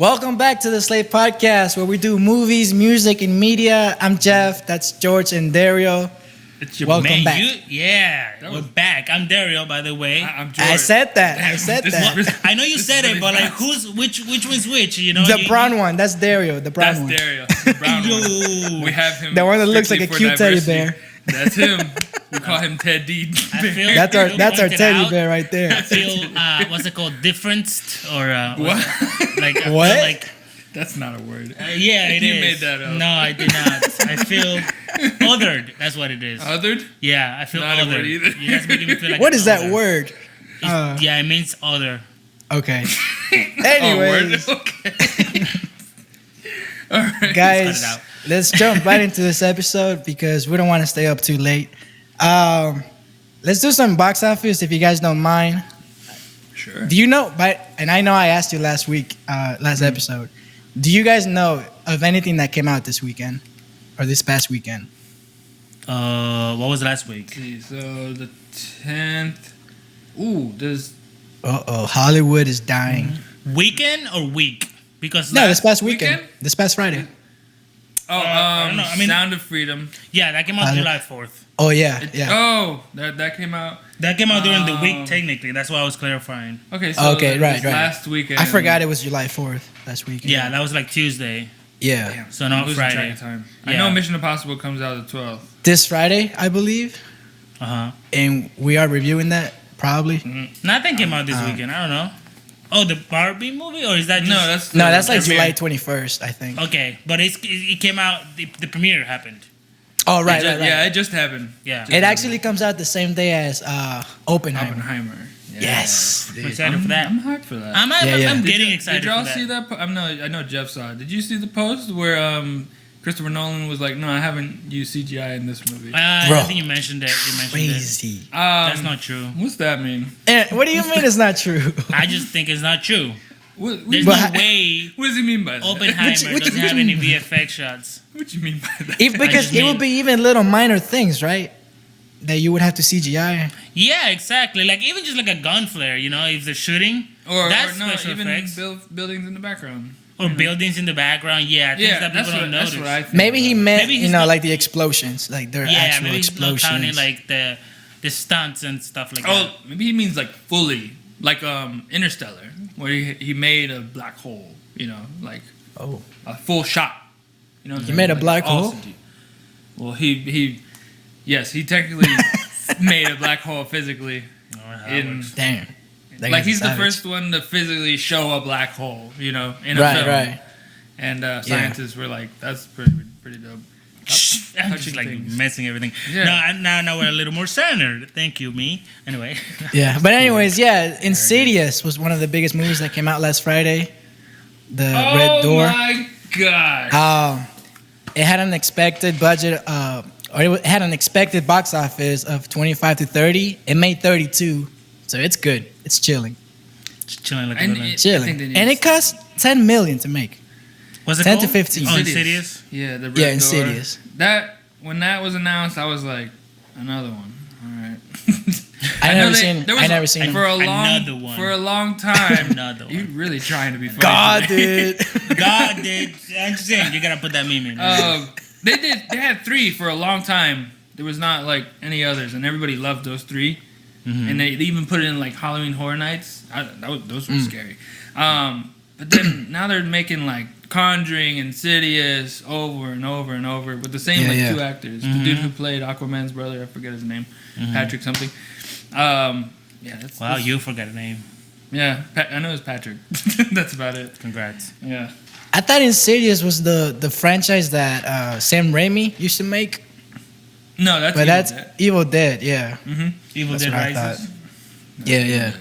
Welcome back to the Slate podcast where we do movies, music, and media. I'm Jeff. That's George and Dario. It's your Welcome back. We're back. I'm Dario, by the way. I'm George. I said that. I know you said it, but like, which one's which? You know, The brown one. That's Dario. The brown one. That's Dario. The brown one. We have him. The one that looks like a cute teddy bear. That's him. We call him Ted D. That's our teddy bear right there. I feel what's it called? Differenced or What? Like I What? Feel like That's not a word. yeah, it You is. made that up. No, I did not. I feel othered. That's what it is. Othered? Yeah, I feel Not a othered. word either. You guys making me feel like What is that othered. word? Yeah, it means other. Okay. Oh, Anyways, word? Okay. All right. Cut it guys, out. let's jump right into this episode because we don't want to stay up too late. Let's do some box office if you guys don't mind. Sure. Do you know? And I know I asked you last week, last episode. Do you guys know of anything that came out this weekend or this past weekend? What was last week? Let's see, so the 10th. Ooh, there's. Hollywood is dying. Weekend or week? Because No, this past weekend? weekend. This past Friday. I don't know. I mean- Sound of Freedom. yeah, that came out July 4th. Oh yeah, yeah. Oh, that came out. That came out during the Oh. week, technically. That's why I was clarifying. Okay, so Okay, right. last weekend. I forgot it was July 4th last weekend. Yeah, that was like Tuesday. Yeah. Damn, So not I'm losing Friday. track of time. I Yeah. know Mission Impossible comes out the 12th. This Friday, I believe, Uh huh. and we are reviewing that probably. Nothing came out this weekend. I don't know. Oh, the Barbie movie, or is that just No, that's No, that's like premiere. July 21st, I think. okay? But it came out. The premiere happened. Oh right, It just- right, right. Yeah, it just happened. Yeah. It actually comes out the same day as Oppenheimer. Oppenheimer. Yeah. Yes. I'm excited for that. I'm hyped for that. I'm Yeah. getting excited Did y'all for that. see that? I know Jeff saw it. Did you see the post where Christopher Nolan was like, "No, I haven't used CGI in this movie." Bro. I think you mentioned it. Crazy. That's not true. What's that mean? And what do you mean it's not true? I just think it's not true. What, There's But- no way what does he mean by that? Oppenheimer What doesn't you have any mean? VFX shots. What you mean by that? Because just it would mean- be even little minor things, right? That you would have to CGI. Yeah, exactly. Like even just like a gun flare, you know, if they're shooting, that's no, special even effects. buildings in the background. Or buildings in the background. Yeah, things Yeah, that that's people what, don't that's notice. what I think. Maybe he meant, Maybe he's not- like the explosions, like their Yeah, actual maybe he's not explosions. counting like the stunts and stuff like Oh, that. maybe he means like fully, like Interstellar, where he made a black hole. You know, like Oh. a full shot. You know, what I'm He saying? made a Like, black all hole? CG. Well, yes, he technically made a black hole physically. In, Damn. That like guy's he's the savage. first one to physically show a black hole. You know, in a Right, film. right. And scientists were like, "That's pretty dope." I'm just touching like things. messing everything. Yeah. Now we're a little more centered. Thank you, me. Anyway. Yeah, but anyways, yeah, Insidious was one of the biggest movies that came out last Friday. The Red Door. Oh my god! It had an expected budget, or it had an expected box office of 25 to 30. It made 32, so it's good. It's chilling, Just chilling like a And little. I think chilling, they need and to- it cost 10 million to make. What's it 10 called? to 15. Oh, Insidious. Yeah, the Red Yeah, Door. Insidious. When that was announced, I was like, another one. All right. I know never they- seen. there was I never seen. for a Another long one. for a long time. Another one. You really trying to be funny. God today. did. God did. I'm just saying, you gotta put that meme in. They had 3 for a long time. There was not like any others, and everybody loved those 3. And they even put it in like Halloween Horror Nights. Those were scary. But then now they're making like Conjuring, Insidious over and over and over with the same Yeah. 2 actors. The dude who played Aquaman's brother, I forget his name, Patrick something. Yeah, Wow, you forgot a name. Yeah, I know it's Patrick. That's about it. Congrats. Yeah. I thought Insidious was the franchise that Sam Raimi used to make, No, that's but Evil that's Dead. Evil Dead. Yeah, Evil That's Dead what I Rises. yeah.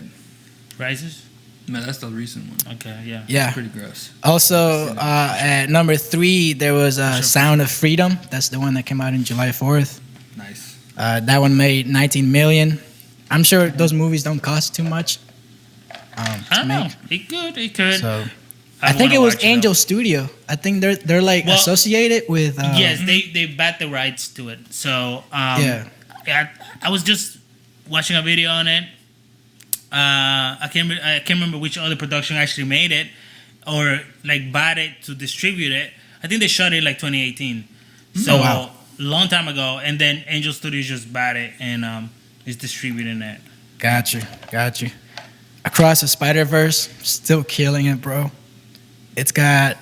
Rises. No, that's the recent one. Okay, yeah. Yeah. Pretty gross. Also, at number 3, there was Sound of Freedom. That's the one that came out in July 4th. Nice. That one made 19 million. I'm sure those movies don't cost too much I to don't know. make. It could. So I don't think wanna it was watch Angel Studio. I think they're like Well, associated with. Yes, they bought the rights to it. So Yeah. I was just watching a video on it. I can't remember which other production actually made it. or like bought it to distribute it. I think they shot it like 2018. So Oh, wow. long time ago, and then Angel Studios just bought it and is distributing it. Got you. Across the Spider-Verse, still killing it, bro. It's got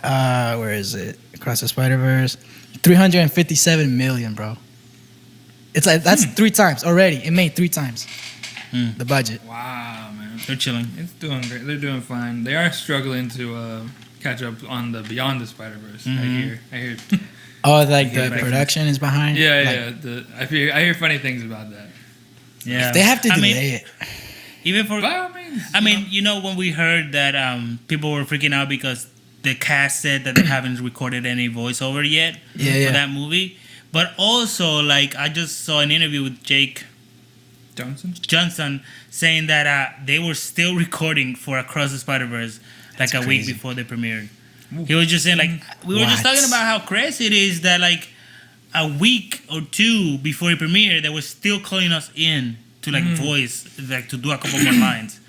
where is it? Across the Spider-Verse, 357 million, bro. It's like that's 3 times already. It made 3 times the budget. Wow, man. They're chilling. It's doing great. They're doing fine. They are struggling to catch up on the Beyond the Spider-Verse. I hear. Oh, like the production is behind. Yeah. I hear funny things about that. Yeah, They have to delay it. Even for. By all means, I mean, when we heard that people were freaking out because the cast said that they haven't recorded any voiceover yet for that movie. But also, like, I just saw an interview with Jake Johnson saying that they were still recording for Across the Spider-Verse like a week before they premiered. Ooh. He was just saying, like, we were just talking about how crazy it is that, like, a week or 2 before it premiered, they were still calling us in to, like, voice, like, to do a couple more lines.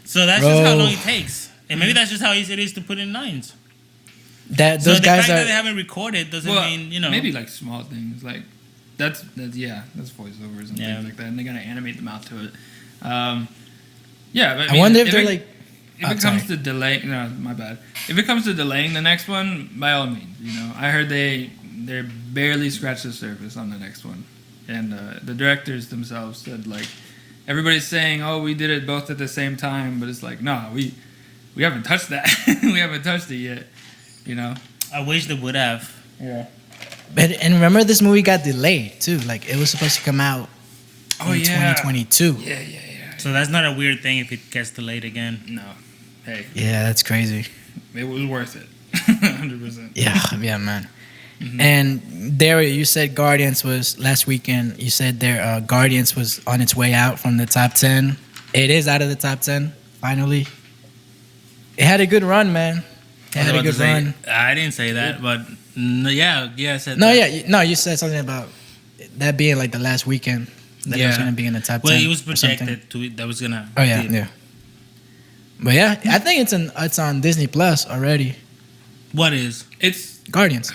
So that's just how long it takes. And maybe that's just how easy it is to put in lines. Those so the guys fact that they haven't recorded doesn't mean, maybe like small things like that's voiceovers and things like that, and they gotta animate them out to it. But I wonder if they're like. If it comes to delay, no, my bad. If it comes to delaying the next one, by all means, I heard they're barely scratched the surface on the next one, and the directors themselves said like everybody's saying, oh, we did it both at the same time, but it's like no, we haven't touched that. We haven't touched it yet. I wish they would have. Yeah. And remember, this movie got delayed too. Like it was supposed to come out in 2022. Yeah. So that's not a weird thing if it gets delayed again. No. Hey. Yeah, that's crazy. It was worth it. 100%. Yeah, man. Mm-hmm. And Dario, you said Guardians was last weekend. You said their Guardians was on its way out from the top 10. It is out of the top 10 finally. It had a good run, man. It had a good run. I didn't say that, but I said that. You said something about that being like the last weekend that it was going to be in the top 10. Well, it was projected that was going to. Oh, yeah. But yeah, I think it's on Disney Plus already. What is? It's Guardians.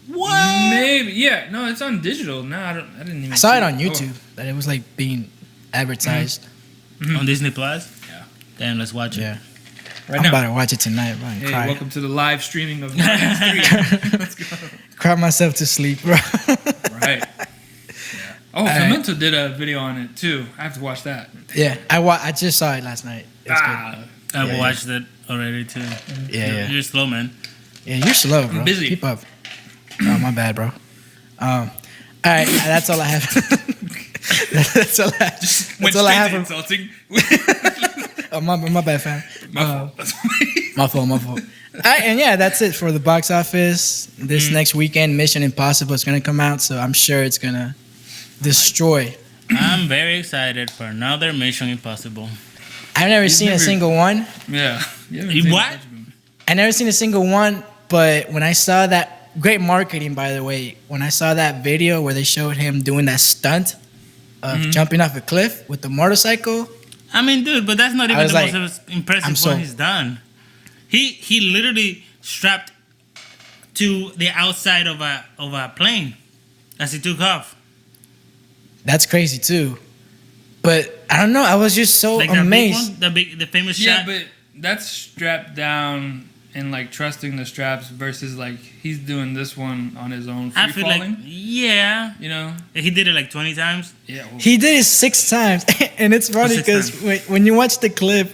What? Maybe. Yeah. No, it's on digital. No, I didn't even. I saw it on YouTube that it was like being advertised on Disney Plus. Yeah. Damn, let's watch it. Yeah. I'm about to watch it tonight, bro. Hey, welcome to the live streaming of Guardians 3. Let's go. Cry myself to sleep, bro. Right. Yeah. Oh, Clemento did a video on it too. I have to watch that. Yeah, I just saw it last night. It's good. I watched it already too. Yeah. You're slow, man. Yeah, you're slow, bro. I'm busy. Keep up. Oh, my bad, bro. All right, that's all I have. That's all I have. That's all I have. Insulting. Oh, my bad, fam. My fault. All right, and that's it for the box office. This next weekend, Mission Impossible is going to come out, so I'm sure it's going to destroy. I'm very excited for another Mission Impossible. I've never seen a single one. Yeah. What? I never seen a single one, but when I saw that, great marketing, by the way, when I saw that video where they showed him doing that stunt of jumping off a cliff with the motorcycle. I mean, dude, but that's not even the most impressive one he's done. He literally strapped to the outside of a plane as he took off. That's crazy too. But I don't know. I was just so amazed. The famous shot. Yeah, but that's strapped down and like trusting the straps versus like he's doing this one on his own free falling. He did it like 20 times. Yeah, well, he did it 6 times, and it's funny because when you watch the clip,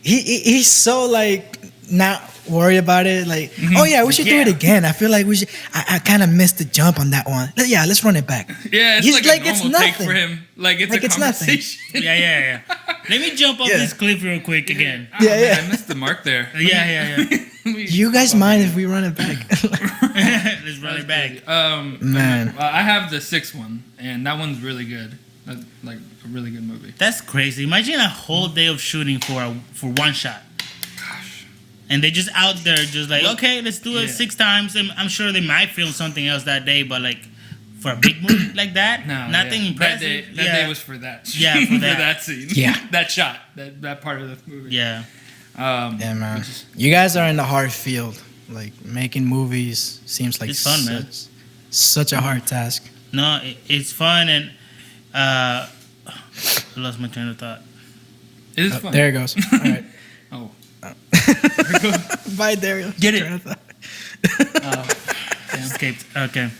he's so like not worried about it. Like, oh yeah, we should do it again. I feel like we should. I kind of missed the jump on that one. Yeah, let's run it back. Yeah, it's like a normal take for him. Like it's a conversation. Nothing. Yeah. Let me jump off this cliff real quick again. Man, I missed the mark there. Yeah. You guys mind if we run it back? Let's run it back. Man, I have the 6th one, and that one's really good. That's like a really good movie. That's crazy. Imagine a whole day of shooting for one shot. Gosh. And they just out there just like, okay, let's do it 6 times. And I'm sure they might film something else that day, but like for a big movie like that, nothing impressive. That day was for that. Yeah, for that. for that scene. Yeah. That shot. That part of the movie. Yeah. Yeah, man. You guys are in the hard field. Like making movies seems like It's fun, man. Such a hard task. No, it's fun, and I lost my train of thought. It is fun. There it goes. All right. Oh. Bye, Dario. Get it. Escaped. Okay.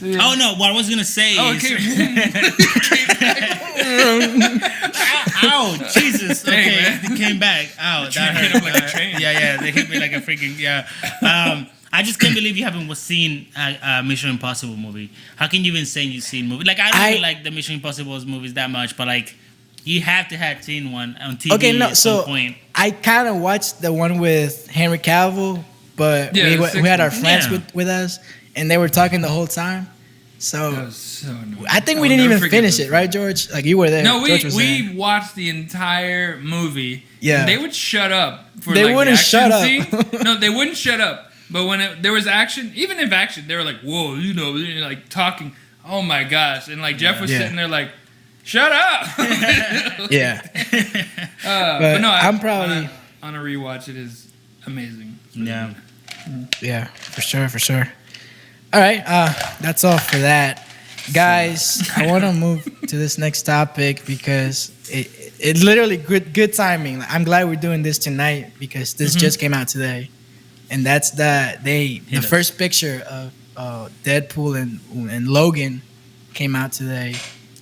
Yeah. Oh no! What I was gonna say is. Okay. Ow! Jesus. Okay, Hey, it came back. Ow! That hit hurt. him like a train. Yeah. They hit me like a freaking I just can't believe you haven't seen a Mission Impossible movie. How can you even say you've seen movies? Like I don't even like the Mission Impossible movies that much, but like you have to have seen one on TV at some point. I kind of watched the one with Henry Cavill, but we had our friends with us, and they were talking the whole time. So, That was so annoying. I think we didn't even finish it, right, George? Like you were there. No, George was we there. watched the entire movie. Yeah. And they would shut up for They like, wouldn't the action shut up. scene. No, they wouldn't shut up. But when there was action, even if action, they were like, "Whoa," like talking. Oh my gosh! And like Jeff was sitting there like, "Shut up!" Yeah. but no, I'm probably on a rewatch. It is amazing. Yeah. Yeah, for sure. All right, that's all for that, guys. I want to move to this next topic because it literally good timing. I'm glad we're doing this tonight because this just came out today, and that's the first picture of Deadpool and Logan came out today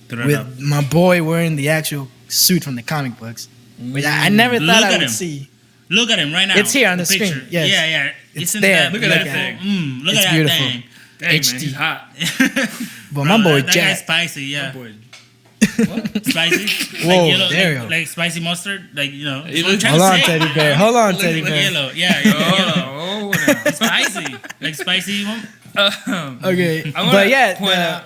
with my boy wearing the actual suit from the comic books, which I never thought I would see. Look at him right now. It's here on the picture. screen. Yes. Yeah. It's in there. That Look at that beautiful- thing. Look It's at beautiful. that thing. Dang, man, HD. he's hot. But my boy that Jack. guy's spicy. Yeah. Boy. Spicy. Whoa, like yellow, there you go. like spicy mustard. Like He that's what I'm looks- trying Hold to on, say. Teddy Bear. Hold on, Look Teddy Like Bear. yellow. Yeah. Yellow. Oh, It's spicy. Like spicy. Okay, I wanna but yeah, point out.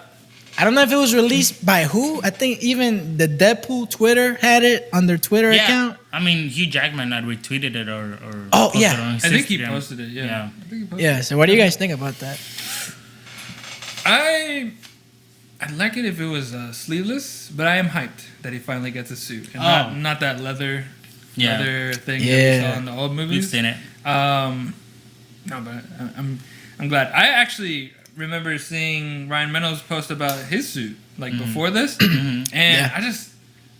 I don't know if it was released by who. I think even the Deadpool Twitter had it on their Twitter account. I mean, Hugh Jackman had retweeted it or Oh, posted yeah. it on his I think he Instagram. posted it. Yeah. I think he posted Yeah. So what do you guys think about that? I'd like it if it was sleeveless, but I am hyped that he finally gets a suit and not that leather thing that we saw in the old movies. We've seen it. No, but I'm glad. I actually remember seeing Ryan Reynolds post about his suit before this, and Yeah. I just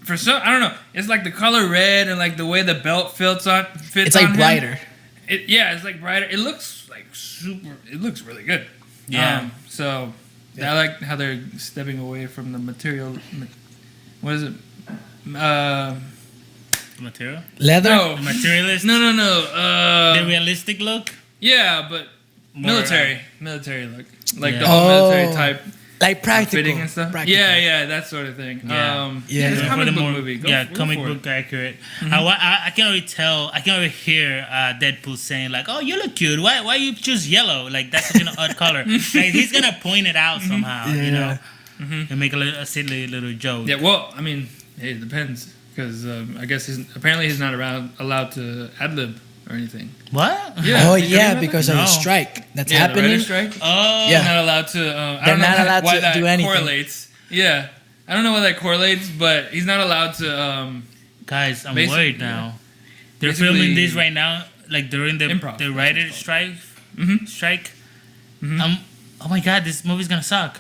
I don't know. It's like the color red and like the way the belt fits on. It's like him. brighter. It's like brighter. It looks like super. It looks really good. Yeah. So I like how they're stepping away from the material. What is it? Material. Leather. No, The materialist. no. The realistic look. Yeah, but More, military look, like Yeah. the whole military Oh. type Like practical. fitting and stuff. Practical. Yeah, that sort of thing. Yeah. Yeah. It's a For comic the book more- movie. Go comic for book it. accurate. I can already tell. I can already hear Deadpool saying like, "Oh, you look cute. Why you choose yellow? Like that's such an odd color." Like he's gonna point it out somehow, you know, and make a silly little joke. Yeah, well, I mean, it depends because I guess he's not allowed to ad lib or anything. What? Yeah. Oh Did you yeah, know because that? of the No. strike that's The happening. writer's strike. Oh. Yeah. They're not allowed to. I They're don't know not allowed why to that do anything. correlates. Yeah, I don't know why that correlates, but he's not allowed to. Guys, I'm Basically, worried now. They're Basically- filming this right now, like during the Improv, the that's writer's what strike. Mhm. Strike. Mhm. Oh my god, this movie's gonna suck.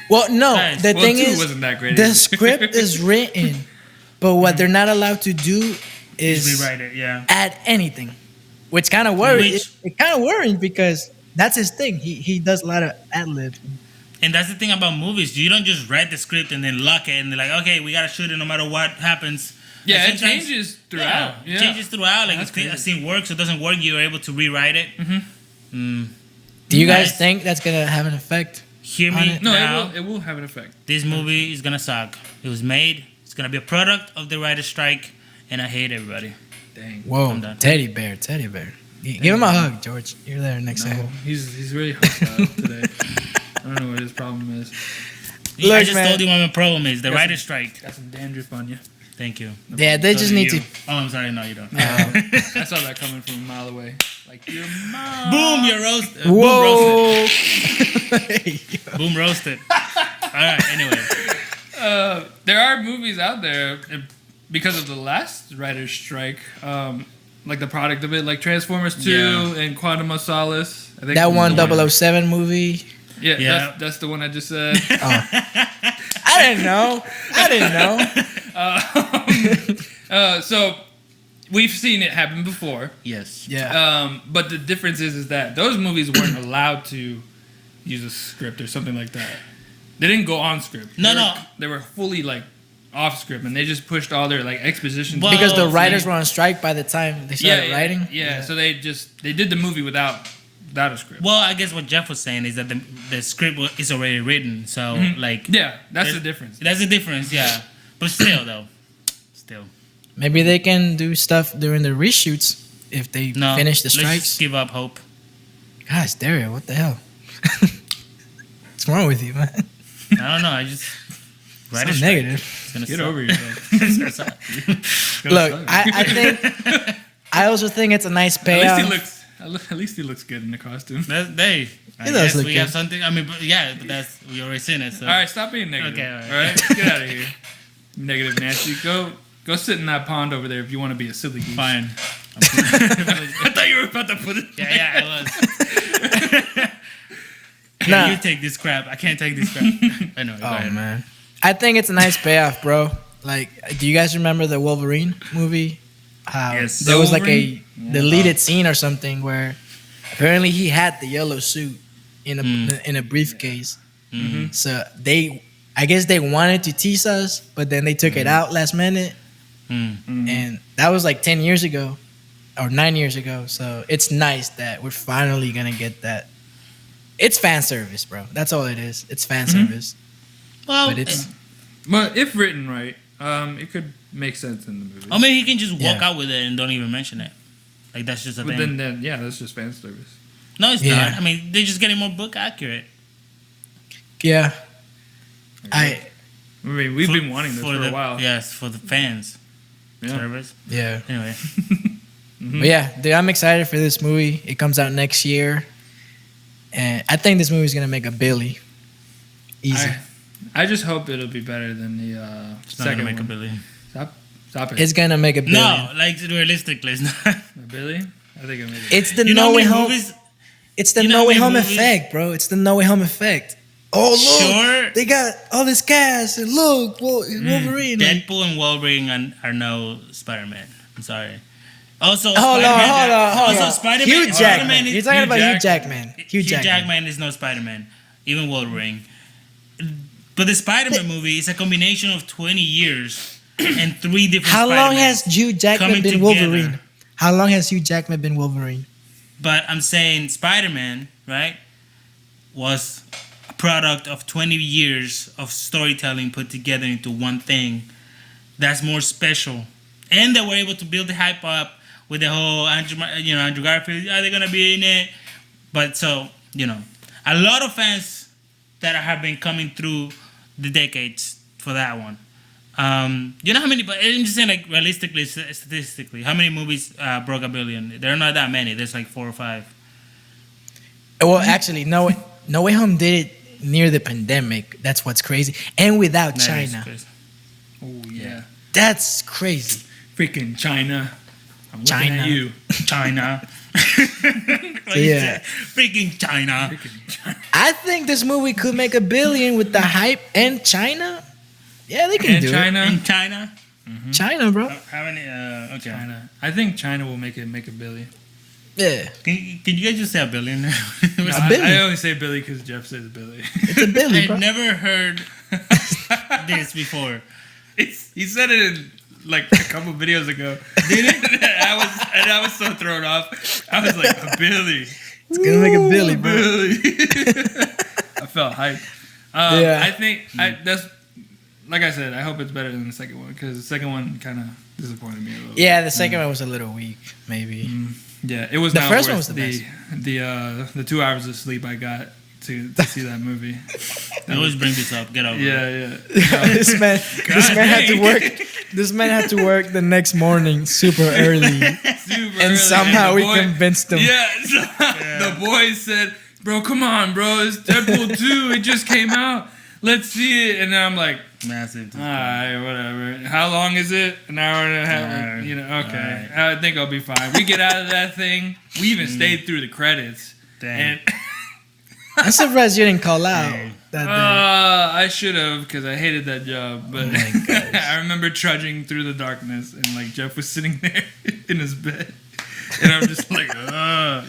Well, no. Guys, The Well, thing 2 is, wasn't that great the either. script is written, but what they're not allowed to do is Rewrite it, yeah. add anything, which kind of worrying. Which- It's kind of worrying because that's his thing. He does a lot of ad lib. And that's the thing about movies. You don't just write the script and then lock it and they're like, okay, we gotta shoot it no matter what happens. Yeah, Like it sometimes- changes throughout. Yeah, it changes throughout. Like That's if a crazy. scene works or doesn't work, you're able to rewrite it. Do you guys Guys- think that's gonna have an effect? Hear On me it? No, now. it will have an effect. This movie is gonna suck. It was made. It's gonna be a product of the writer's strike, and I hate everybody. Dang. Whoa, I'm done. Teddy bear. Give him a hug, George. You're there next No, time. he's really hostile today. I don't know what his problem is. I Look, just man. told you what my problem is. The Yes. writer's strike. Got some dandruff on you. Thank you. Yeah, they So just do need you. to. Oh, I'm sorry. No, you don't. I saw that coming from a mile away. Like your mom. Boom, you're roasted. Whoa. Boom roasted. All right. Anyway. There are movies out there, because of the last writer's strike, like the product of it, like Transformers 2 and Quantum of Solace. I think that one 007 movie. Yeah. That's the one I just said. I didn't know. So we've seen it happen before. Yes. Yeah. But the difference is that those movies weren't allowed to use a script or something like that. They didn't go on script. They were fully like off script, and they just pushed all their like exposition. Because the writers were on strike by the time they started writing. Yeah. So they did the movie without a script. Well, I guess what Jeff was saying is that the script is already written, so like that's the difference. That's the difference, yeah. But still, though, maybe they can do stuff during the reshoots if they finish the strikes. Let's just give up hope. Gosh, Dario, what the hell? What's wrong with you, man? I don't know. I just so negative. Get over yourself. Look, I think I also think it's a nice payoff. At least he looks good in the costume. I guess we have something. I mean, but we already seen it. So. All right, stop being negative. Okay, all right. Get out of here, negative Nancy. Go sit in that pond over there if you want to be a silly goose. Fine. I thought you were about to put it. Yeah, I was. You take this crap. I can't take this crap. I know. Go ahead, man. I think it's a nice payoff, bro. Like, do you guys remember the Wolverine movie? Yes. There was like a deleted scene or something where apparently he had the yellow suit in a briefcase. Mm-hmm. So I guess they wanted to tease us, but then they took it out last minute. Mm-hmm. And that was like 10 years ago or 9 years ago. So it's nice that we're finally going to get that. It's fan service, bro. That's all it is. It's fan service. Well, but if written right, it could make sense in the movie. I mean, he can just walk out with it and don't even mention it. Like, that's just a thing. Then that's just fan service. No, it's not. I mean, they're just getting more book accurate. Yeah. I mean, we've been wanting this for a while. Yes, for the fans. Service. Yeah. Anyway. But yeah, dude, I'm excited for this movie. It comes out next year. And I think this movie's going to make a billy. Easy. I just hope it'll be better than the second one. Make a billion. Stop it. It's gonna make a billion. No, like realistically, it's not. A billion? I think it made it. It's the No Way Home. It's the No Way Home effect, bro. It's the No Way Home effect. Oh look, they got all this cast, and look, Wolverine. Deadpool and Wolverine are no Spider-Man. I'm sorry. Also, hold on. Also, Spider-Man. Hugh Jackman. You're talking about Hugh Jackman. Hugh Jackman is no Spider-Man. Even Wolverine. But the Spider-Man movie is a combination of 20 years and 3 different How Spider-Man long has Hugh Jackman been Wolverine? How long has Hugh Jackman been Wolverine? But I'm saying Spider-Man, right, was a product of 20 years of storytelling put together into one thing that's more special. And they were able to build the hype up with the whole Andrew Garfield, are they going to be in it? But so, a lot of fans that have been coming through the decades for that one. You know how many? But I'm just saying, like realistically, statistically, how many movies broke $1 billion? There are not that many. There's like 4 or 5. Well, actually, No Way Home did it near the pandemic. That's what's crazy, and without China. Oh yeah, that's crazy. Freaking China. I'm looking at you, China. Yeah, freaking China. I think this movie could make $1 billion with the hype and China. Yeah, they can do China. it. And China. Mm-hmm. China, bro. How many? Okay. China. I think China will make $1 billion. Yeah. Can you guys just say $1 billion? No, I only say Billy because Jeff says Billy. It's $1 billion, bro. I've never heard this before. He said it in like a couple videos ago. Did it? I was so thrown off. I was like, $1 billion. It's gonna make $1 billion, bro. I felt hyped. Yeah. I think that's like I said. I hope it's better than the second one because the second one kind of disappointed me a little. Yeah, the second one was a little weak, maybe. Yeah, it was. The not first worth one was the best. The 2 hours of sleep I got to see that movie. I always bring this up. Get over it. Yeah. This man had to work. This man had to work the next morning super early, and somehow we convinced him. Yeah, the boys said, "Bro, come on, bro. It's Deadpool 2. It just came out. let's see it. And then I'm like, Massive. all right, whatever. How long is it? An hour and a half. You know, okay. I think I'll be fine. We get out of that thing. We even stayed through the credits. Damn. And I'm surprised you didn't call out that day. I should have because I hated that job. But Oh my gosh. I remember trudging through the darkness and like Jeff was sitting there in his bed. And I'm just like,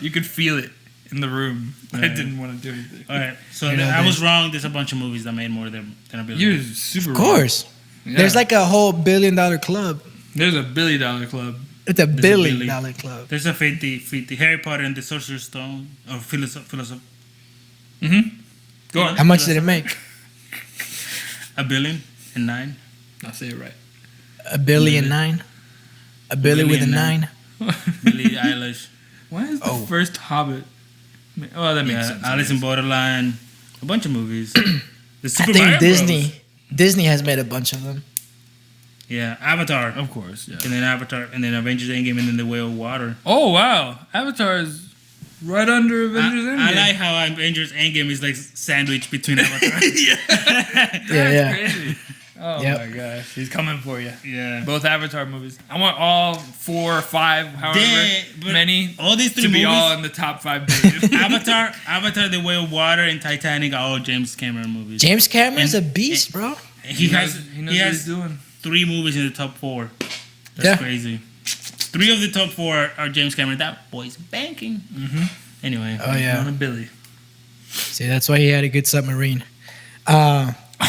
you could feel it in the room. I didn't want to do anything. All right, so You know, I was wrong. There's a bunch of movies that made more than a billion. You're super Of course. Yeah. There's like a whole $1 billion club. There's a $1 billion club. It's a $1 billion. billion club. There's a 50 Harry Potter and the Sorcerer's Stone or philosopher. Go on. How much did it make? $1 billion and 9. I'll say it right. $1 billion 9. $1 billion with a 9. Billie Eilish. Why is the first Hobbit? Oh, that makes sense. Alice in Borderline. A bunch of movies. The Super I think Mario Disney. Bros. Disney has made a bunch of them. Yeah, Avatar. Of course, yeah. And then Avatar, and then Avengers Endgame, and then The Way of Water. Oh, wow. Avatar is right under Avengers Endgame. I like how Avengers Endgame is like sandwiched between Avatar. Yeah. Crazy. Oh, Yep. my gosh. He's coming for you. Yeah. Both Avatar movies. I want all 4 or 5, however But many, all these 3 to be movies, all in the top 5 billion. Avatar, The Way of Water, and Titanic are all James Cameron movies. James Cameron's a beast, bro. He knows what he's has doing. 3 movies in the top 4. That's Yeah. crazy. 3 of the top 4 are James Cameron. That boy's banking. Mm-hmm. Anyway. Oh, yeah. On a Billy. See, that's why he had a good submarine.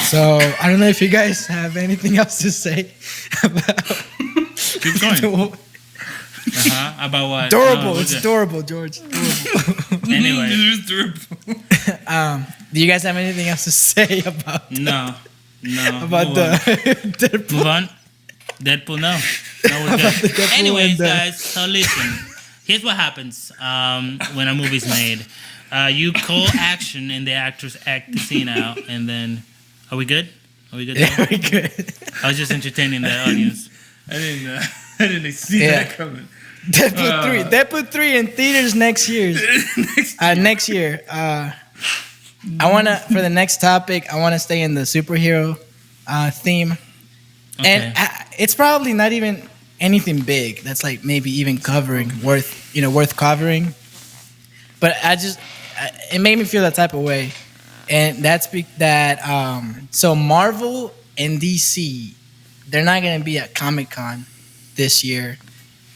So I don't know if you guys have anything else to say about Keep going. About what? Adorable. No, It's adorable, George. Adorable. Anyway. Do you guys have anything else to say about No. about Move the on. Deadpool? Move on. Deadpool, no. No, we're About the good. Deadpool Anyways, and the- guys, so listen. Here's what happens when a movie's made. You call action and the actors act the scene out, and then... Are we good? Are we good? Yeah, now? we good. I was just entertaining the audience. I didn't see Yeah. that coming. Deadpool 3 in theaters next year. Next year. I wanna for the next topic. I wanna stay in the superhero theme, and it's probably not even anything big. That's like maybe even worth covering. But it made me feel that type of way, and that's so Marvel and DC, they're not gonna be at Comic-Con this year.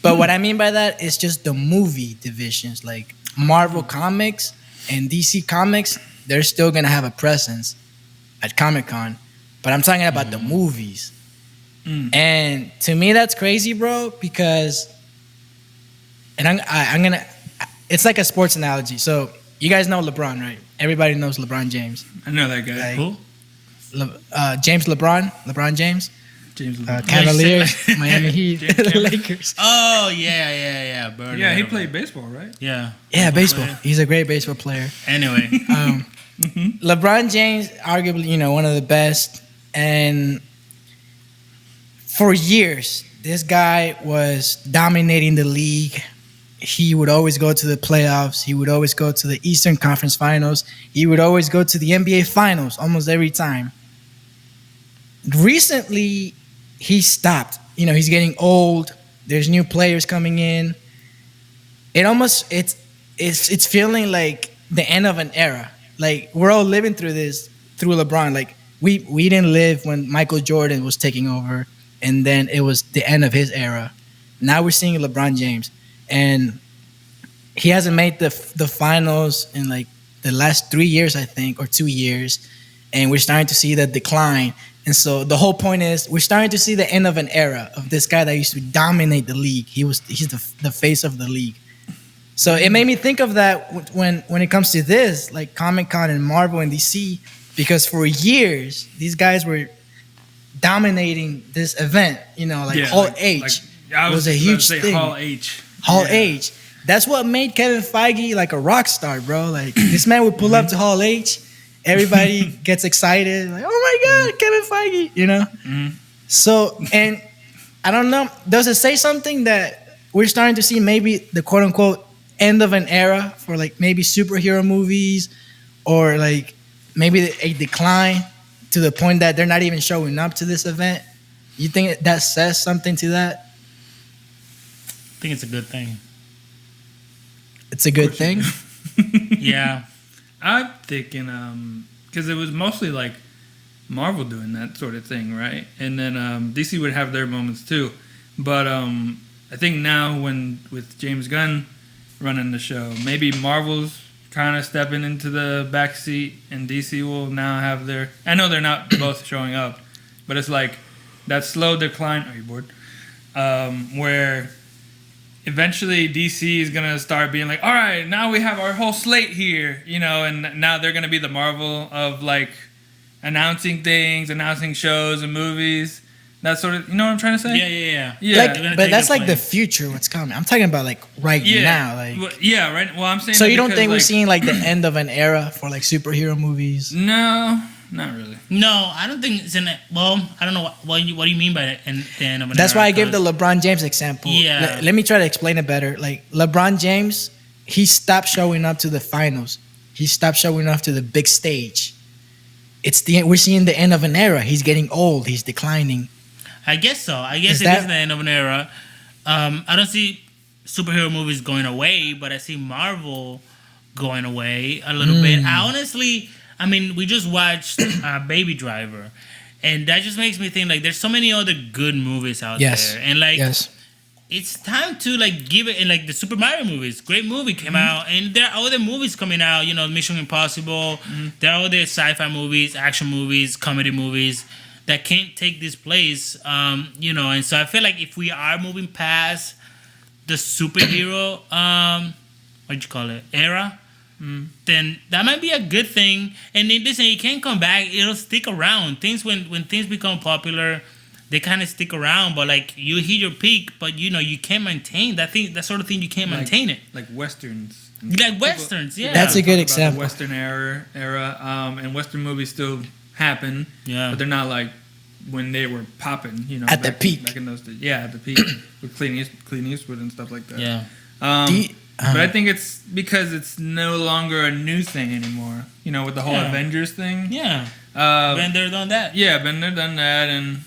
But what I mean by that is just the movie divisions, like Marvel Comics and DC Comics, they're still gonna have a presence at Comic-Con. But I'm talking about the movies. And to me that's crazy, bro, because I'm gonna it's like a sports analogy. So you guys know LeBron, right? Everybody knows LeBron James. I know that guy. Who? LeBron James. James Cavaliers, Miami Heat, Lakers. Oh, yeah. Bird, Yeah, he played baseball, right? Yeah. Yeah, baseball. Player. He's a great baseball player. Anyway. LeBron James, arguably, one of the best. And for years, this guy was dominating the league. He would always go to the playoffs. He would always go to the Eastern Conference Finals. He would always go to the NBA Finals almost every time. Recently, he stopped. He's getting old. There's new players coming in. It's feeling like the end of an era. Like we're all living through this through LeBron. Like we didn't live when Michael Jordan was taking over, and then it was the end of his era. Now we're seeing LeBron James, and he hasn't made the finals in like the last 3 years, I think, or 2 years, and we're starting to see the decline. And so the whole point is we're starting to see the end of an era of this guy that used to dominate the league. He's the face of the league. So it made me think of that when it comes to this, like Comic-Con and Marvel and DC, because for years these guys were dominating this event. Hall H was a huge thing. Hall H. Hall H. That's what made Kevin Feige like a rock star, bro. Like this man would pull up to Hall H. Everybody gets excited, like, oh my God, Kevin Feige, So, and I don't know, does it say something that we're starting to see maybe the quote unquote end of an era for like maybe superhero movies, or like maybe a decline to the point that they're not even showing up to this event. You think that says something to that? I think it's a good thing. It's a good thing? Yeah. I'm thinking, because it was mostly like Marvel doing that sort of thing, right? And then DC would have their moments too. But I think now with James Gunn running the show, maybe Marvel's kind of stepping into the backseat, and DC will now have their. I know they're not both showing up, but it's like that slow decline. Are you bored? Where eventually DC is gonna start being like, all right, now we have our whole slate here, and now they're gonna be the Marvel of like announcing things, announcing shows and movies. That sort of, you know what I'm trying to say? Yeah. But that's like the future, what's coming. I'm talking about like right now. Like, right. Well, I'm saying. So you don't think we're seeing like the end of an era for like superhero movies? No, not really. No, I don't think it's in it. Well, I don't know what do you mean by the end of an era. That's why I gave the LeBron James example. Yeah. Let me try to explain it better. Like LeBron James, he stopped showing up to the finals. He stopped showing up to the big stage. We're seeing the end of an era. He's getting old. He's declining. I guess so. I guess it is the end of an era. I don't see superhero movies going away, but I see Marvel going away a little bit. I mean, we just watched Baby Driver, and that just makes me think like there's so many other good movies out there, and like it's time to like give it. And like the Super Mario movies, great movie came out, and there are other movies coming out. Mission Impossible. There are other sci-fi movies, action movies, comedy movies that can't take this place, and so I feel like if we are moving past the superhero, era, then that might be a good thing. And listen, it can't come back; it'll stick around. When things become popular, they kind of stick around. But like you hit your peak, but you can't maintain that thing. That sort of thing, you can't maintain it. Like westerns. Like westerns, yeah. That's a good example. The Western era, and Western movies still happen, but they're not like when they were popping, at the peak back in those days. Yeah, at the peak with Clint Eastwood and stuff like that. Yeah. But I think it's because it's no longer a new thing anymore. With the whole Avengers thing. Yeah. Been there, done that. Yeah, been there, done that, and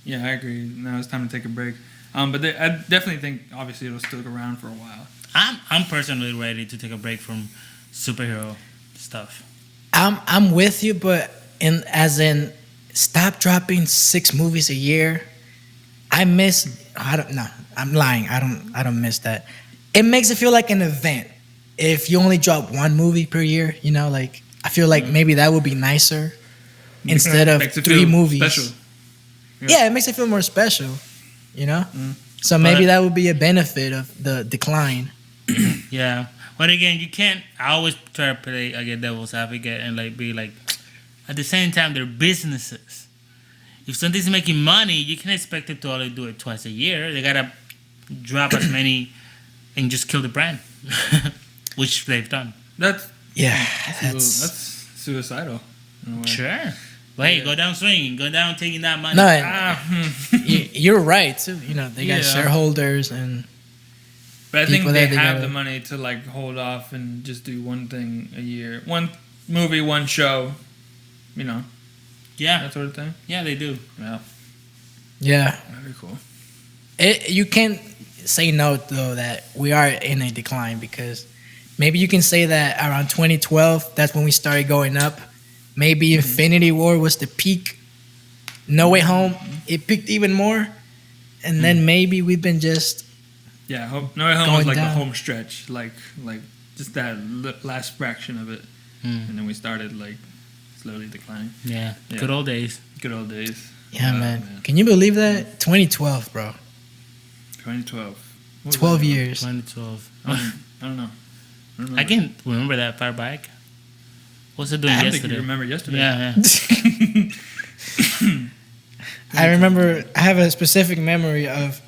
I agree. Now it's time to take a break. But I definitely think obviously it'll stick around for a while. I'm personally ready to take a break from superhero stuff. I'm with you, but stop dropping 6 movies a year. I'm lying. I don't miss that. It makes it feel like an event. If you only drop 1 movie per year, like I feel like maybe that would be nicer instead of 3 movies. Special. Yeah, it makes it feel more special. So maybe that would be a benefit of the decline. Yeah, but again, you can't. I always try to play devil's advocate and like be like, at the same time, they're businesses. If something's making money, you can expect it to only do it twice a year. They gotta drop as many and just kill the brand, which they've done. That's Sure. suicidal. But hey, go down swinging, go down taking that money. No, you're right too. They got shareholders and. But I think they have the money to like hold off and just do one thing a year, 1 movie, 1 show. Yeah, that sort of thing. Yeah, they do. Yeah. Very cool. You can't say no though that we are in a decline, because maybe you can say that around 2012, that's when we started going up. Maybe Infinity War was the peak. No Way Home, it peaked even more, and then maybe we've been just. Yeah, No Way Home was like down. the home stretch, like just that last fraction of it, and then we started like slowly declining. Yeah. Good old days. Good old days. Yeah, man. Can you believe that? 2012, bro. 2012. 12 years. 2012. I don't know. I can't remember that far back. What was I doing I yesterday? think you remember yesterday. Yeah. I remember. I have a specific memory of.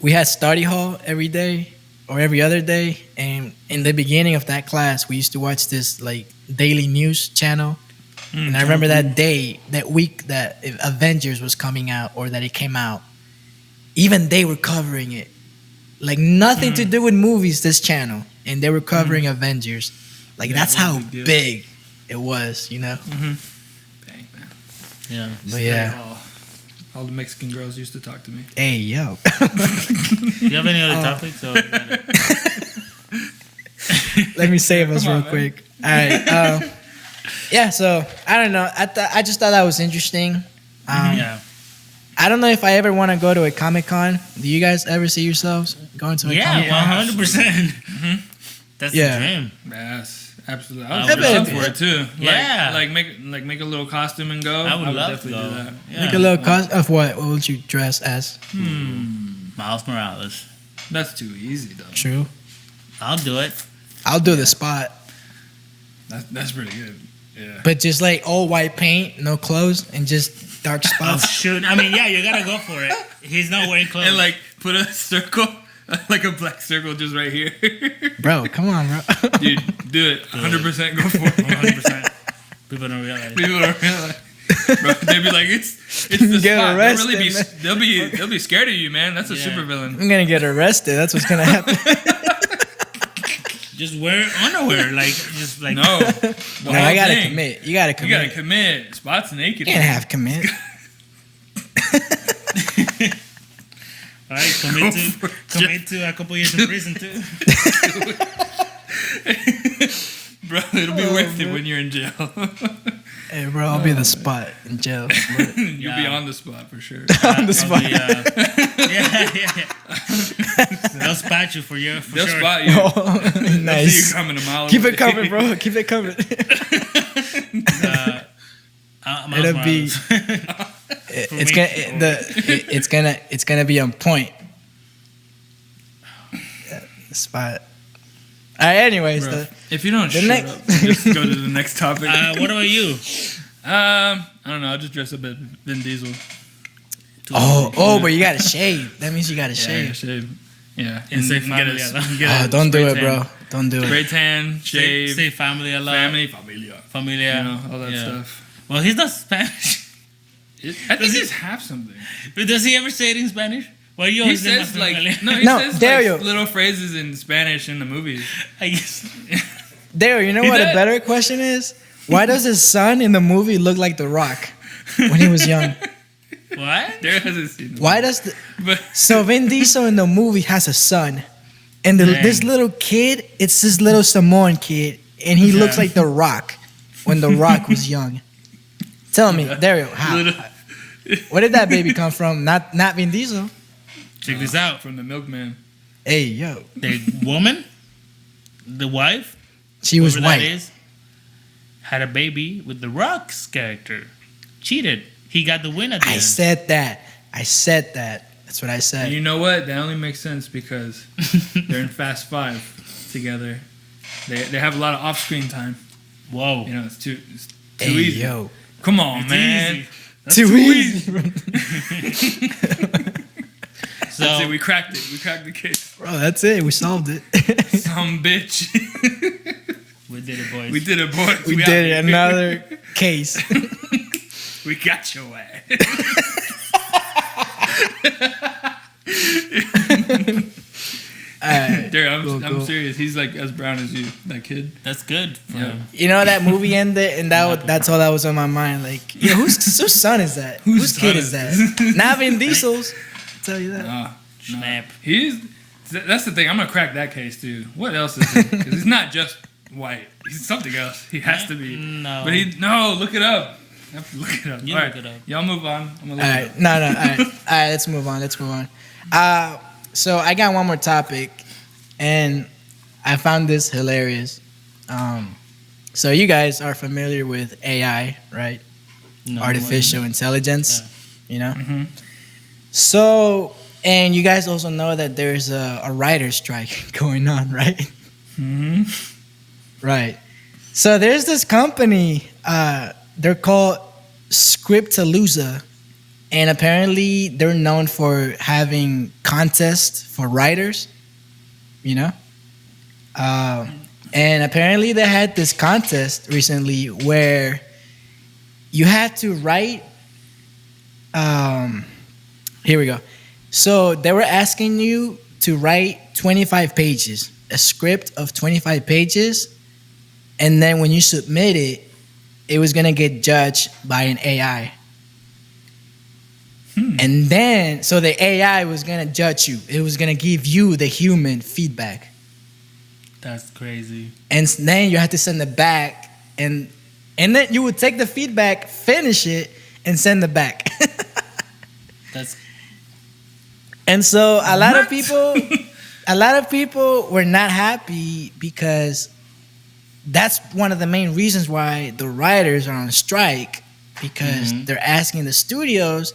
We had study hall every day or every other day, and in the beginning of that class, we used to watch this like daily news channel. And I remember that week that Avengers was coming out, or that it came out, even they were covering it. Like nothing to do with movies, this channel, and they were covering Avengers. Like that's how big it was, Dang, man. Yeah. But yeah. All the Mexican girls used to talk to me. Hey, yo. Do you have any other topics? Or Let me save us Come on, real quick. All right. Yeah, so I don't know. I just thought that was interesting. yeah. I don't know if I ever want to go to a Comic-Con. Do you guys ever see yourselves going to a Comic-Con? Yeah, 100%. That's the dream. Yes, absolutely. I I would would love love for it too. Yeah. Like make a little costume and go. I would love definitely to do go. that. Yeah. Like a little cost of what? What would you dress as? Miles Morales. That's too easy though. True. I'll do it. I'll do the spot. That's pretty good. Yeah. But just like all white paint, no clothes, and just dark Oh, spots. shoot. I mean, yeah, you gotta go for it. He's not wearing clothes. And like put a circle, like a black circle, just right here. Bro, come on, bro. Dude, do it. 100% go for it. 100%. People don't realize. People don't realize. Bro, they'd be like, it's the Get spot. arrested, They'll be scared of you, man. That's a super villain. I'm gonna get arrested. That's what's gonna happen. Just wear underwear, just like No, No, I gotta commit. You gotta You commit. gotta commit. Spot's naked. You can't have commit. All right, commit to a couple years in prison too. Bro, it'll be worth it when you're in jail. Hey, bro, I'll be the spot in jail. You'll be on the spot for sure. On the spot. Yeah. They'll spot you for They'll sure. spot you. Oh, They'll see you nice. coming a mile Keep away. it coming, bro. Keep it coming. Miles It'll be. Morales. It's gonna be on point. Yeah, the spot. All right. Anyways, Bro, if you don't the shut next- up, just go to the next topic. What about you? I don't know. I'll just dress up as Vin Diesel. but you gotta shave. That means you gotta Yeah, shave. shave. Yeah, And say you get family a- alone. you get a Oh, don't do spray it, tan. bro. Don't do Spray it. tan, shave, Say family a lot. familia, Familia. you know, all that Yeah. stuff. Well, he's not Spanish. I think he's half something. But does he ever say it in Spanish? Well, you He always say says my like familia. he No, says Dario. like little phrases in Spanish in the movies. I guess. Daryl, you know He what did. a better question is? Why does his son in the movie look like The Rock when he was young? What? Dario hasn't seen it. Why does But so Vin Diesel in the movie has a son, and Dang. this little kid, it's this little Samoan kid, and he looks Yeah. like The Rock when The Rock was young. Tell me, Daryl, how? Little- Where did that baby come from? Not Vin Diesel. Check this out. from the milkman. Hey, yo, The woman, the wife, she was whoever that white. is, had a baby with the Rock's character. Cheated. He got the win at the I end. said that. That's what I And said. you know what? That only makes sense because they're in Fast 5 together. They have a lot of off-screen time. Whoa. You know, it's too Hey, easy. yo, Come on, It's man. easy. That's too easy. So, That's it. We cracked it. We cracked the case. Bro, that's it. We solved it. Some bitch. we did it, boys. We did it, boys. We out did here. it. Another case. We got your ass. Dude, I'm Cool. serious. He's like as brown as you, that kid. That's good. For Yeah. him. You know that movie ended, and that's all that was on my mind. Like, yeah, whose son is that? Whose son kid is is that? Not Vin Diesel's. I'll tell you that. Snap. That's the thing. I'm gonna crack that case, dude. What else is he? Because he's not just white. He's something else. He has to be. No. But look it up. I have to look it up. You All look right. it up. Y'all move on. I'm gonna All look right, it up. no, all right, let's move on. So I got one more topic, and I found this hilarious. So you guys are familiar with AI, right? No, Artificial intelligence, you know? Mhm. So, and you guys also know that there's a writer's strike going on, right? Mhm. Right. So there's this company, they're called Scriptalooza, and apparently they're known for having contests for writers, you know? And apparently they had this contest recently where you had to write, here we go. So they were asking you to write 25 pages, a script of 25 pages, and then when you submit it, it was gonna get judged by an AI. And then, so the AI was gonna judge you. It was gonna give you the human feedback. That's crazy. And then you had to send it back, and then you would take the feedback, finish it, and send it back. That's. And so a lot of people were not happy because that's one of the main reasons why the writers are on strike, because they're asking the studios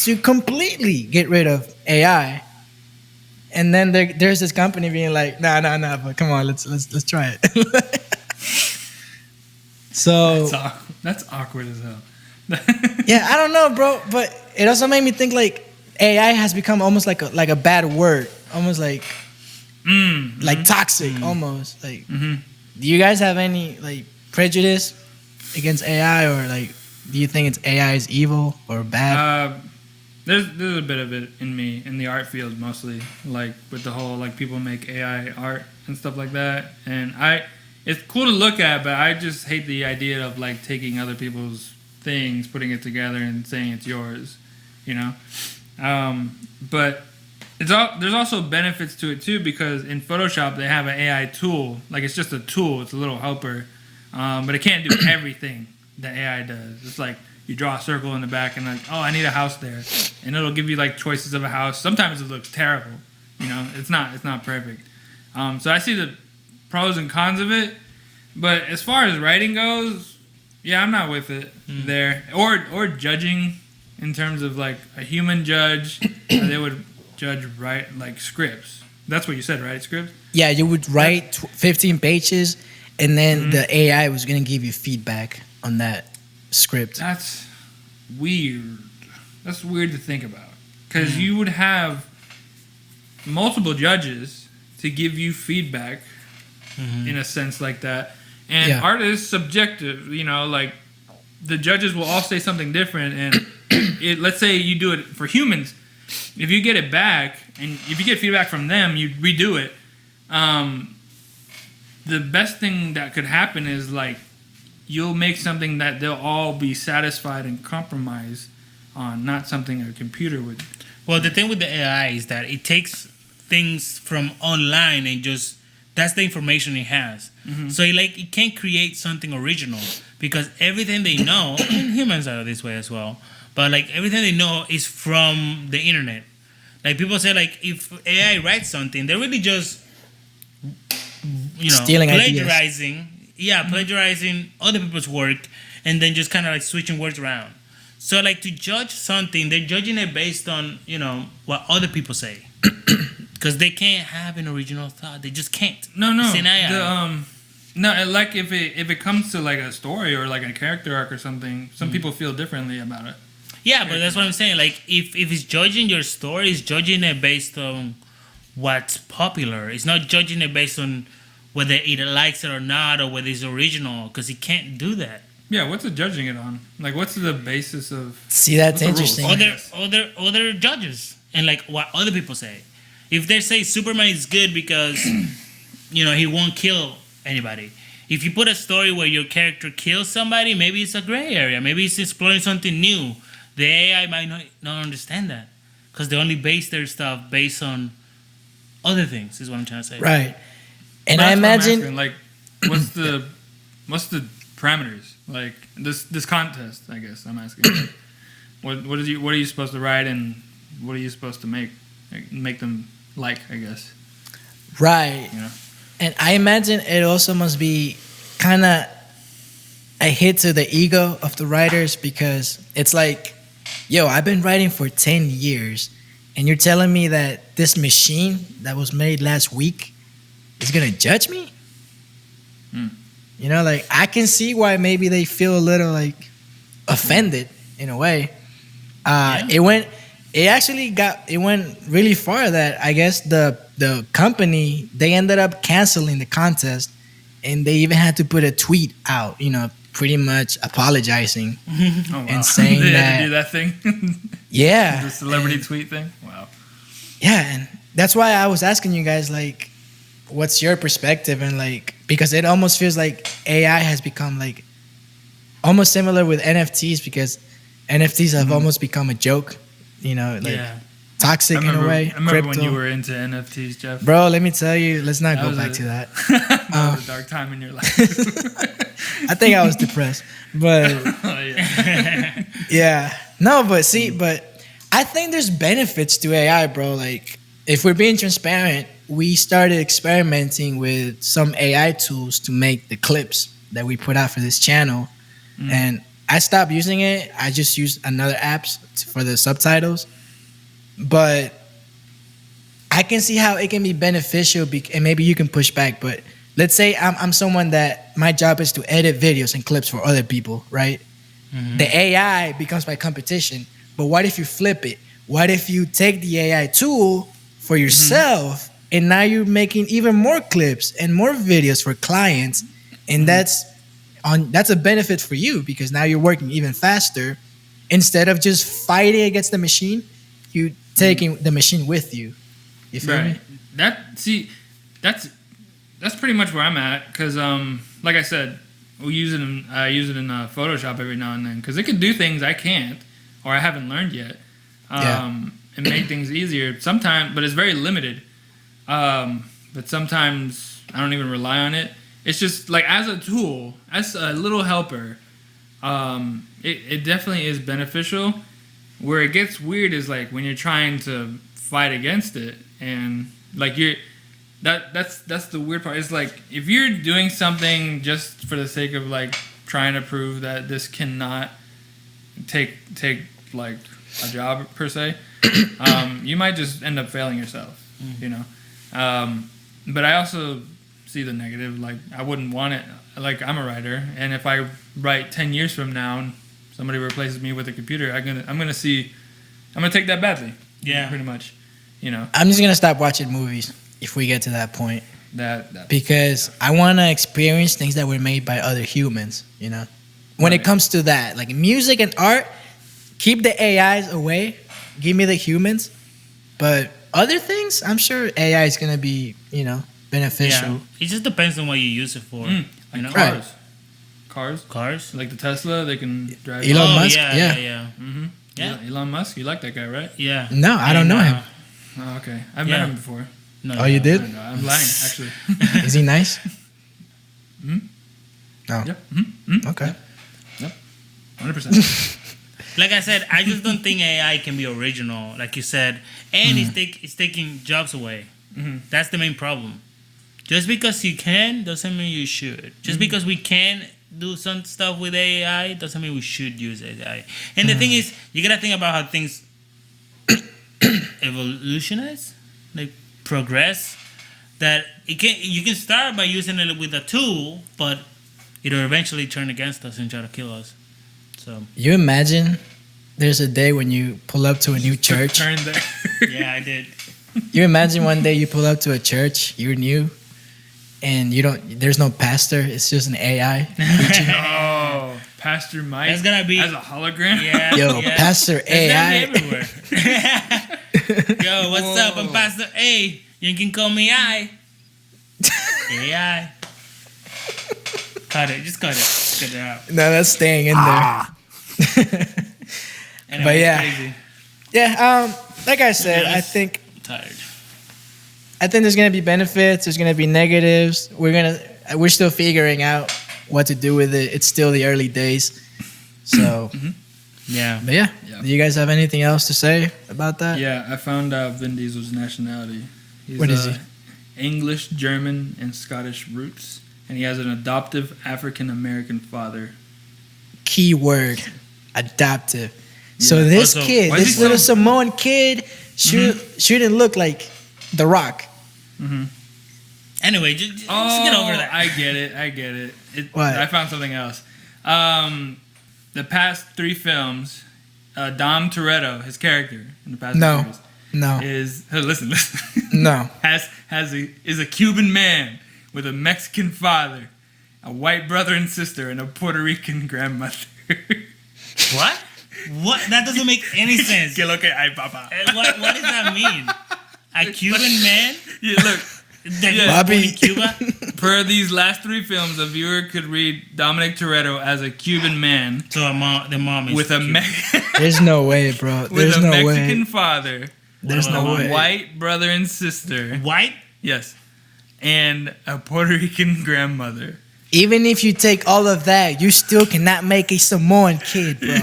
to completely get rid of AI. And then there's this company being like, nah, but come on, let's try it. So that's awkward as hell. Yeah, I don't know, bro, but it also made me think like AI has become almost like a bad word, almost like toxic, almost like. Do you guys have any like prejudice against AI, or like do you think AI is evil or bad? There's a bit of it in me in the art field, mostly, like with the whole like people make AI art and stuff like that, and it's cool to look at, but I just hate the idea of like taking other people's things, putting it together, and saying it's yours, you know. But there's also benefits to it too, because in Photoshop they have an AI tool, like it's just a tool, it's a little helper, but it can't do everything that AI does. It's like you draw a circle in the back and like, oh, I need a house there, and it'll give you like choices of a house. Sometimes it looks terrible, you know. It's not perfect. So I see the pros and cons of it, but as far as writing goes, yeah, I'm not with it there. Or judging, in terms of like a human judge, they would judge like scripts. That's what you said, right? Scripts. Yeah, you would write 15 pages, and then the AI was gonna give you feedback on that script. That's weird. That's weird to think about, because you would have multiple judges to give you feedback in a sense like that, and art is subjective, you know, like the judges will all say something different, and let's say you do it for humans, if you get it back and if you get feedback from them, you redo it, the best thing that could happen is like you'll make something that they'll all be satisfied and compromise on, not something a computer would. Well, the thing with the AI is that it takes things from online and just that's the information it has. So it can't create something original, because everything they know, and humans are this way as well, but like everything they know is from the internet. Like people say, like if AI writes something, they're really just stealing plagiarizing. Ideas. Yeah, plagiarizing other people's work and then just kind of like switching words around. So like to judge something, they're judging it based on, what other people say. Because they can't have an original thought. They just can't. No. Like if it comes to like a story or like a character arc or something, some people feel differently about it. Yeah, but that's what I'm saying. Like if it's judging your story, it's judging it based on what's popular. It's not judging it based on whether it likes it or not, or whether it's original, because it can't do that. Yeah, what's it judging it on? Like, what's the basis of? See, that's interesting. Other judges and like what other people say. If they say Superman is good because he won't kill anybody. If you put a story where your character kills somebody, maybe it's a gray area. Maybe it's exploring something new. The AI might not understand that, because they only base their stuff based on other things. Is what I'm trying to say. Right. And I imagine, like, what's the parameters? Like this contest, I guess I'm asking. Like, what are you supposed to write, and what are you supposed to make them like? I guess. Right. And I imagine it also must be kind of a hit to the ego of the writers, because it's like, yo, I've been writing for 10 years, and you're telling me that this machine that was made last week is gonna judge me? Like I can see why maybe they feel a little like offended in a way. It went really far that I guess the company, they ended up canceling the contest, and they even had to put a tweet out, pretty much apologizing and saying they that had to do that thing. Yeah, the celebrity tweet thing. Wow. Yeah, and that's why I was asking you guys, like, what's your perspective? And like, because it almost feels like AI has become like almost similar with NFTs, because NFTs have almost become a joke toxic in a way. I remember Crypto. when you were into NFTs, Jeff. Bro, let me tell you, let's not go back to that. That was a dark time in your life. I think I was depressed. But yeah. No, but I think there's benefits to AI, bro. Like, if we're being transparent, we started experimenting with some AI tools to make the clips that we put out for this channel. And I stopped using it. I just use another apps for the subtitles. But I can see how it can be beneficial, and maybe you can push back. But let's say I'm someone that my job is to edit videos and clips for other people, right? The AI becomes my competition. But what if you flip it? What if you take the AI tool for yourself, and now you're making even more clips and more videos for clients, and that's a benefit for you, because now you're working even faster. Instead of just fighting against the machine, you taking the machine with you. You feel me? That's pretty much where I'm at, because like I said, I use it in Photoshop every now and then, because it can do things I can't or I haven't learned yet, and make things easier sometimes, but it's very limited. But sometimes I don't even rely on it. It's just like, as a tool, as a little helper, it definitely is beneficial. Where it gets weird is like when you're trying to fight against it, and like that's the weird part. It's like, if you're doing something just for the sake of like trying to prove that this cannot take like a job per se, you might just end up failing yourself, you know. But I also see the negative. Like, I wouldn't want it. Like, I'm a writer, and if I write 10 years from now and somebody replaces me with a computer, I'm gonna take that badly. Yeah, pretty much. You know, I'm just gonna stop watching movies if we get to that point. Because I want to experience things that were made by other humans. You know, when it comes to that, like music and art, keep the AIs away. Give me the humans. But other things, I'm sure AI is gonna be, beneficial. Yeah. It just depends on what you use it for. Like Right. Cars, like the Tesla, they can drive. Elon Musk, yeah. Yeah, Elon Musk, you like that guy, right? Yeah. No, I don't know him. Oh, okay, I've met him before. No, you did? No, I'm lying, actually. Is he nice? No. Yep. Okay. Yep. 100%. Like I said, I just don't think AI can be original, like you said, and it's taking jobs away. That's the main problem. Just because you can doesn't mean you should. Just because we can do some stuff with AI doesn't mean we should use AI. And the thing is, you gotta think about how things evolutionize, like progress. That you can start by using it with a tool, but it'll eventually turn against us and try to kill us. So you imagine there's a day when you pull up to a new church. Turn there. Yeah, I did. You imagine one day you pull up to a church, you're new, and there's no pastor, it's just an AI preaching. Oh, Pastor Mike. That's gonna be as a hologram. Yeah. Yo, yeah. Pastor AI. That's gonna be everywhere. Yo, what's up? I'm Pastor A. You can call me I. AI. Cut it. Just cut it. Cut it out. No, that's staying in there. Anyway, But yeah. Crazy. Yeah, like I said, I think there's gonna be benefits, there's gonna be negatives. We're still figuring out what to do with it. It's still the early days. So Yeah. But yeah. Do you guys have anything else to say about that? Yeah, I found out Vin Diesel's nationality. What is he? English, German, and Scottish roots, and he has an adoptive African American father. Key word, adoptive. So this Also, kid, this little Samoan kid, shouldn't look like The Rock. Anyway, just get over that. I get it. What? I found something else. The past 3 films, Dom Toretto, his character in the past 3 films, listen. No. is a Cuban man with a Mexican father, a white brother and sister, and a Puerto Rican grandmother. What? What? That doesn't make any sense. Que lo que hay, papa. What does that mean? A Cuban man? Yeah, look. Bobby. Cuba? Per these last 3 films, a viewer could read Dominic Toretto as a Cuban man. So the mom is with a Cuban. There's no way, bro. with There's a no Mexican way. father, There's no a way. white brother and sister. White? Yes. And a Puerto Rican grandmother. Even if you take all of that, you still cannot make a Samoan kid, bro.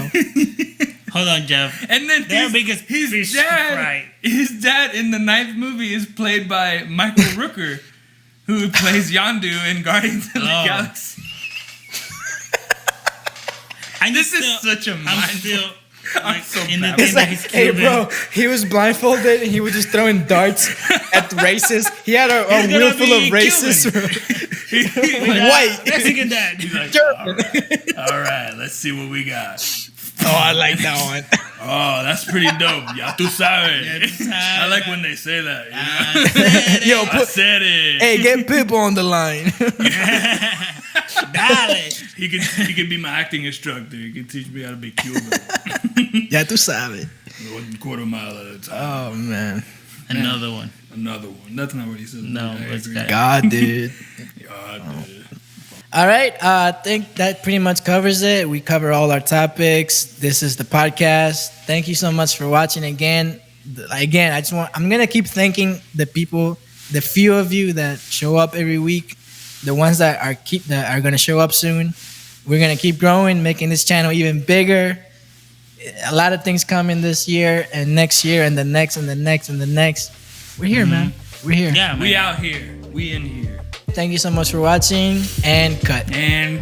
Hold on, Jeff. And then Their biggest fish fry. his dad in the 9th movie is played by Michael Rooker, who plays Yondu in Guardians of the Galaxy. This is such a mind. I'm so bad. in the It's thing like, that he's hey, Cuban. bro, he was blindfolded and he was just throwing darts at racists. He had a He's wheel gonna full be of racists. White. Mexican dad. He's like, all right, let's see what we got. Oh, I like that one. Oh, that's pretty dope. Ya tu sabes. Ya tu sabes. I like when they say that. You know? Yo, I said it. hey, get Pippo on the line. Dale. He could be my acting instructor. He can teach me how to be Cuban. Ya tu sabes. 1 quarter mile at a time. Oh, man. Another one. Another one. That's not what he said. No, I it's agree. got- God, dude. God, dude. All right. I think that pretty much covers it. We cover all our topics. This is the podcast. Thank you so much for watching again. Again, I'm going to keep thanking the people, the few of you that show up every week, the ones that are going to show up soon. We're going to keep growing, making this channel even bigger. A lot of things coming this year and next year and the next and the next and the next. We're here, man. We're here. Yeah, man. We out here. We in here. Thank you so much for watching and cut. And